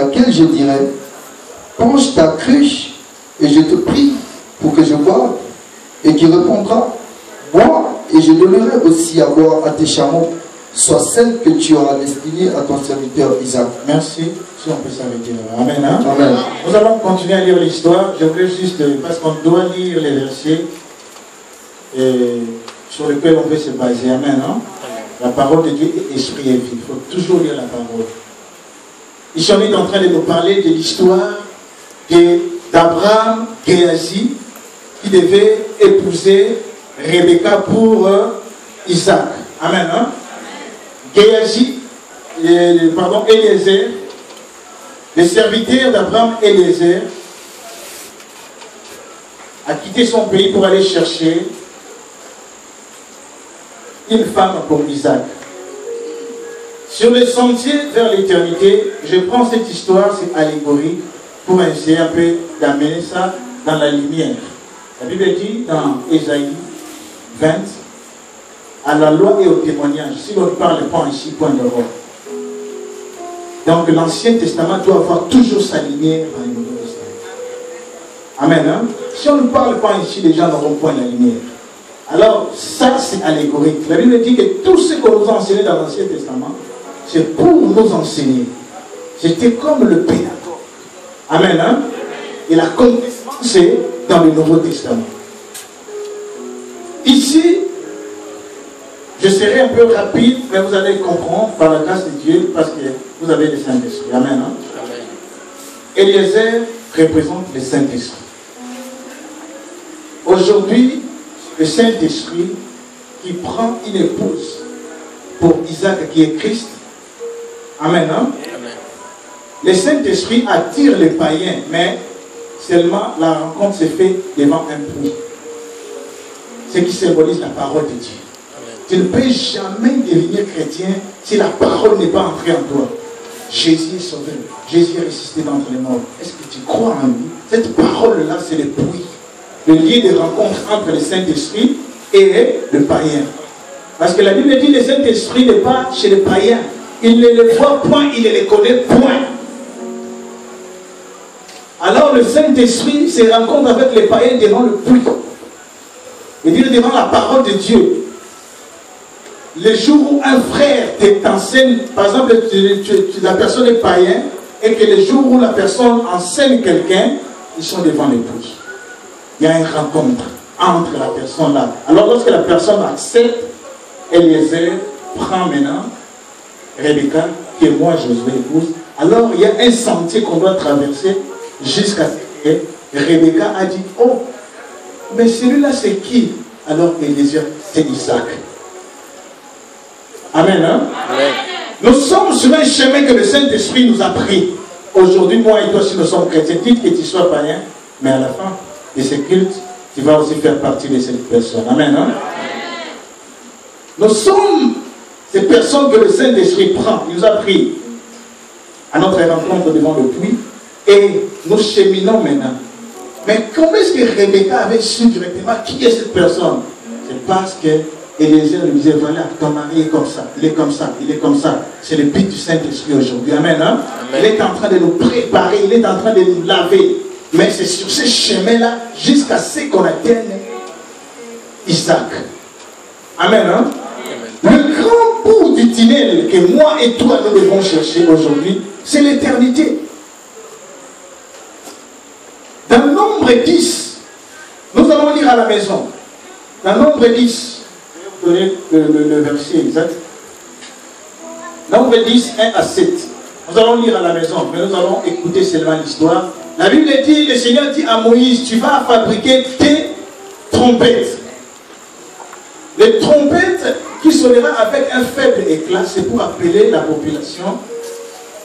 laquelle je dirai, penche ta cruche et je te prie pour que je boive, et qui répondra, bois et je donnerai aussi à boire à tes chameaux, soit celle que tu auras destinée à ton serviteur Isaac. Merci. Si on peut s'arrêter là. Amen, hein? Amen. Nous allons continuer à lire l'histoire. Je voulais juste, parce qu'on doit lire les versets sur lesquels on peut se baser. Amen, hein? La parole de Dieu est esprit et vie. Il faut toujours lire la parole. Ici, on est en train de nous parler de l'histoire d'Abraham Géasi qui devait épouser Rebecca pour Isaac. Amen, hein? Géasi, Eliezer, le serviteur d'Abraham Eliezer, a quitté son pays pour aller chercher une femme pour Isaac. Sur le sentier vers l'éternité, je prends cette histoire, c'est allégorique, pour essayer un peu d'amener ça dans la lumière. La Bible dit dans Ésaïe 20, à la loi et au témoignage, si l'on ne parle pas ici, point de rôle. Donc l'Ancien Testament doit avoir toujours sa lumière dans le Nouveau Testament. Amen. Hein? Si on ne parle pas ici, les gens n'auront point la lumière. Alors ça c'est allégorique. La Bible dit que tout ce qu'on nous a enseigné dans l'Ancien Testament, c'est pour nous enseigner. C'était comme le pédagogue. Amen. Hein? Et la connaissance, c'est dans le Nouveau Testament. Ici, je serai un peu rapide, mais vous allez comprendre par la grâce de Dieu, parce que vous avez le Saint-Esprit. Amen. Hein? Amen. Eliezer représente le Saint-Esprit. Aujourd'hui, le Saint-Esprit qui prend une épouse pour Isaac qui est Christ. Amen. Hein? Amen. Le Saint-Esprit attire les païens, mais seulement la rencontre se fait devant un puits. Ce qui symbolise la parole de Dieu. Tu ne peux jamais devenir chrétien si la parole n'est pas entrée en toi. Jésus est sauvé. Jésus est ressuscité d'entre les morts. Est-ce que tu crois en lui? Cette parole-là, c'est le puits. Le lieu de rencontre entre le Saint-Esprit et le païen. Parce que la Bible dit que le Saint-Esprit n'est pas chez les païens. Il ne les voit point, il ne les connaît point. Alors le Saint-Esprit se rencontre avec les païens devant le puits. Et dire devant la parole de Dieu. Le jour où un frère t'enseigne, par exemple, la personne est païenne, et que le jour où la personne enseigne quelqu'un, ils sont devant l'épouse. Il y a une rencontre entre la personne là. Alors lorsque la personne accepte, Eliezer prend maintenant Rebecca, qui est moi, Josué épouse. Alors il y a un sentier qu'on doit traverser jusqu'à ce que Rebecca a dit, oh, mais celui-là c'est qui? Alors Eliezer, c'est Isaac. Amen. Hein? Amen. Nous sommes sur un chemin que le Saint-Esprit nous a pris. Aujourd'hui, moi et toi, si nous sommes chrétiens, dites que tu sois païen, mais à la fin de ce culte, tu vas aussi faire partie de cette personne. Amen. Hein? Amen. Nous sommes ces personnes que le Saint-Esprit prend. Il nous a pris à notre rencontre devant le puits et nous cheminons maintenant. Mais comment est-ce que Rebecca avait su directement qui est cette personne? C'est parce que Eliezer lui disait, voilà, ton mari est comme ça, il est comme ça, il est comme ça. C'est le but du Saint-Esprit aujourd'hui. Amen, hein? Amen. Il est en train de nous préparer, il est en train de nous laver. Mais c'est sur ce chemin-là, jusqu'à ce qu'on atteigne Isaac. Amen, hein? Amen. Le grand bout du tunnel que moi et toi nous devons chercher aujourd'hui, c'est l'éternité. Dans Nombre 10, nous allons lire à la maison. Dans Nombre 10, donner le verset exact. Nombre 10, 1 à 7. Nous allons lire à la maison, mais nous allons écouter seulement l'histoire. La Bible dit, le Seigneur dit à Moïse, tu vas fabriquer des trompettes. Les trompettes qui sonnera avec un faible éclat, c'est pour appeler la population,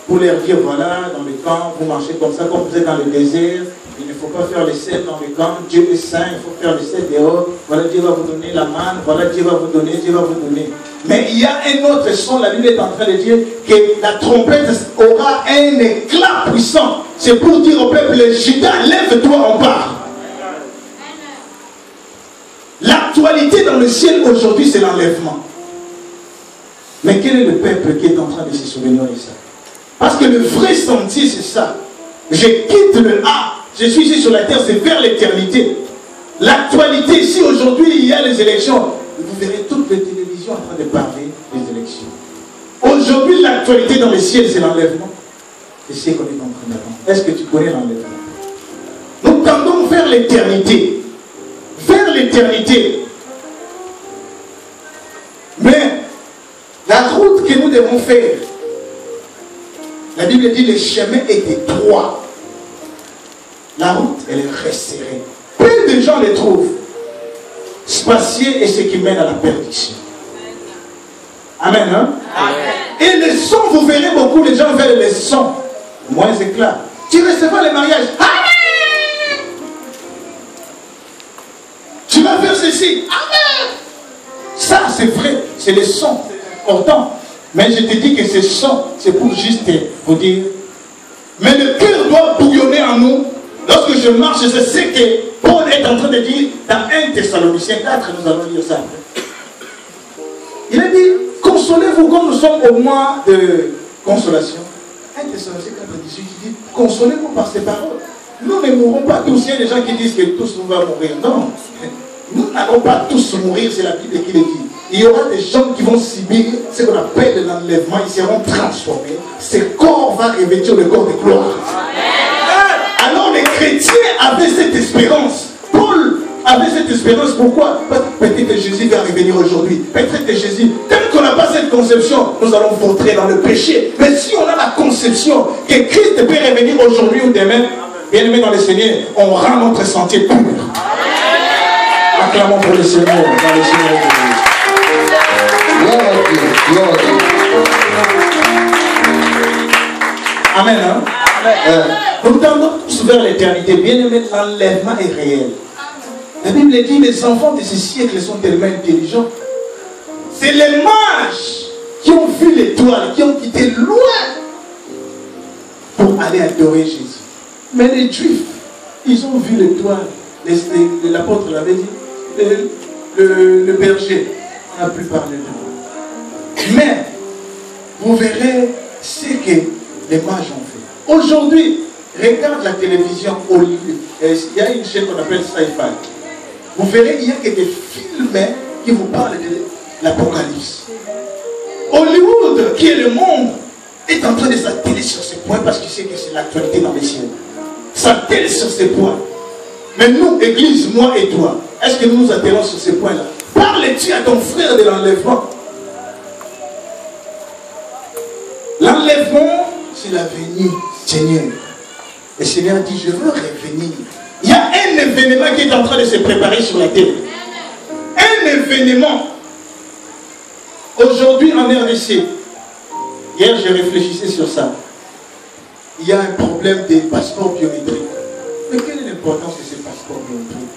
pour leur dire, voilà, dans le camp, vous marchez comme ça, comme vous êtes dans le désert. Il ne faut pas faire les sept dans le camp. Dieu est saint, il faut faire les sept dehors. Voilà, Dieu va vous donner la manne. Voilà, Dieu va vous donner, Dieu va vous donner. Mais il y a un autre son, la Bible est en train de dire que la trompette aura un éclat puissant. C'est pour dire au peuple, Juda, lève-toi, on part. L'actualité dans le ciel aujourd'hui, c'est l'enlèvement. Mais quel est le peuple qui est en train de se souvenir de ça? Parce que le vrai sentier, c'est ça. Je quitte le A. Je suis ici sur la terre, c'est vers l'éternité. L'actualité, si aujourd'hui il y a les élections, vous verrez toutes les télévisions en train de parler des élections. Aujourd'hui, l'actualité dans les ciels, c'est l'enlèvement. C'est ce qu'on est en train d'apprendre. Est-ce que tu connais l'enlèvement? Nous tendons vers l'éternité. Vers l'éternité. Mais la route que nous devons faire, la Bible dit le chemin est étroit. La route, elle est resserrée. Peu de gens les trouvent. Spacieux est ce qui mène à la perdition. Amen, hein? Amen. Et les sons, vous verrez beaucoup, les gens veulent les sons moins éclats. Tu recevras les mariages. Amen. Tu vas faire ceci. Amen. Ça, c'est vrai. C'est les sons. C'est important. Mais je te dis que ces sons, c'est pour juste vous dire. Mais le cœur doit bouillonner en nous. Lorsque je marche, je sais que Paul est en train de dire dans 1 Thessaloniciens 4, nous allons lire ça après. Il a dit, consolez-vous comme nous sommes au mois de consolation. 1 Thessaloniciens 4, 18, il dit, consolez-vous par ces paroles. Nous ne mourrons pas tous. Il y a des gens qui disent que tous nous allons mourir. Non, nous n'allons pas tous mourir, c'est la Bible qui le dit. Il y aura des gens qui vont subir ce qu'on appelle l'enlèvement, ils seront transformés. Ce corps va revêtir le corps de gloire. Alors les chrétiens avaient cette espérance. Paul avait cette espérance. Pourquoi? Peut-être que Jésus va revenir aujourd'hui. Peut-être que Jésus, tant qu'on n'a pas cette conception, nous allons vautrer dans le péché. Mais si on a la conception que Christ peut revenir aujourd'hui ou demain, bien aimé dans le Seigneur, on rend notre sentier pur. Acclamons pour le Seigneur dans le Seigneur de Dieu. Gloire à Dieu, gloire à Dieu. Amen, hein? Nous tendons tous vers l'éternité. Bien aimé, l'enlèvement est réel. La Bible dit les enfants de ce siècle sont tellement intelligents. C'est les mages qui ont vu l'étoile, qui ont quitté loin pour aller adorer Jésus. Mais les Juifs, ils ont vu l'étoile. L'apôtre l'avait dit. Le berger n'a plus parlé de moi. Mais vous verrez ce que les mages ont fait. Aujourd'hui, regarde la télévision Hollywood. Il y a une chaîne qu'on appelle Sci-Fi. Vous verrez, il y a que des films qui vous parlent de l'Apocalypse. Hollywood, qui est le monde, est en train de s'atteler sur ce point parce qu'il sait que c'est l'actualité dans les cieux. S'attelle sur ces points. Mais nous, Église, moi et toi, est-ce que nous nous attelons sur ces points-là? Parles-tu à ton frère de l'enlèvement? L'enlèvement, c'est la venue, Seigneur. Le Seigneur dit, je veux revenir. Il y a un événement qui est en train de se préparer sur la terre. Un événement. Aujourd'hui en RDC, hier je réfléchissais sur ça. Il y a un problème des passeports biométriques. Mais quelle est l'importance de ces passeports biométriques?